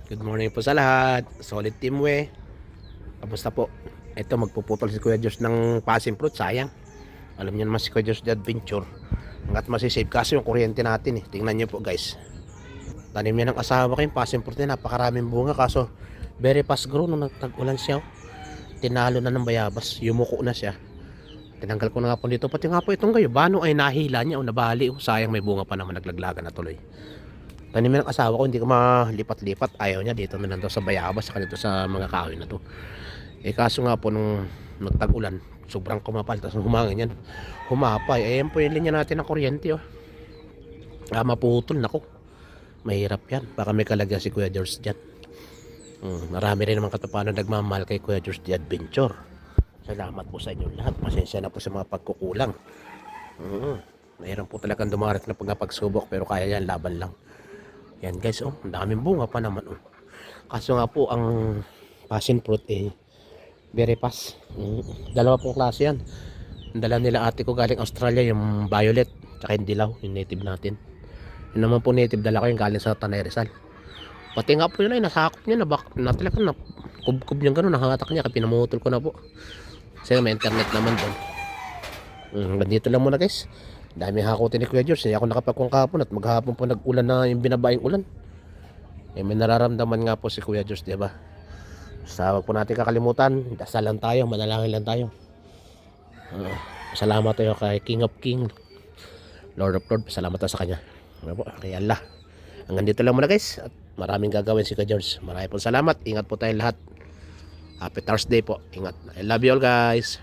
Good morning po sa lahat. Solid team we. Kamusta po? Ito magpuputol si Kuya Diyos ng passion fruit. Sayang. Alam niyo naman si Kuya Diyos the adventure. Hanggat masisave kasi yung kuryente natin eh. Tingnan niyo po guys. Tanim niya ng asawa ko yung passion fruit niya. Napakaraming bunga kaso very fast grow nung nagtag-ulan siya. Tinalo na ng bayabas. Yumuko na siya. Tinanggal ko na nga po dito. Pati nga po itong gayo. Bano ay nahila niya o nabali. Sayang may bunga pa naman naglaglagan na tuloy. Tanim ng asawa ko, hindi ko malipat-lipat. Ayaw niya, dito na lang daw sa bayabas, saka dito sa mga kahoy na to. Kaso nga po, nung nagtag-ulan, sobrang kumapal, tapos humangin yan. Humapay, ayan po yung linya natin ng kuryente, oh. Maputol, nako. Mahirap yan, baka may kalagyan si Kuya George dyan. Marami rin naman katapanan nagmamahal kay Kuya George the Adventure. Salamat po sa inyo lahat, pasensya na po sa mga pagkukulang. Mahirap po talagang dumarat na pagsubok, pero kaya yan, laban lang. Yan guys, oh, ang daming bunga pa naman, oh. Kaso nga po ang passion fruit very fast. Dalawa pong klase yan. Ang dala nila ate ko galing Australia, yung violet tsaka yung dilaw, yung native natin. Yun naman po native, dala ko yung galing sa Tanay Rizal. Pati nga po yun ay nasakop niya na talagang na kubkub niyang gano'n, nakahatak niya, kaya pinamutol ko na po kasi may internet naman doon. Ganito lang muna guys. Dami hakutin ni Kuya George. Hindi ako nakapagkong kahapon at maghapon po nag-ulan na yung binabaing ulan. May nararamdaman nga po si Kuya George, diba? Basta wag po natin kakalimutan. Dasal lang tayo, manalangin lang tayo. Salamat tayo kay King of King, Lord of Lord. Salamat tayo sa kanya. Ano po? Kay Allah. Hanggang dito lang muna guys. At maraming gagawin si Kuya George. Maraming po salamat. Ingat po tayo lahat. Happy Thursday po. Ingat. I love you all guys.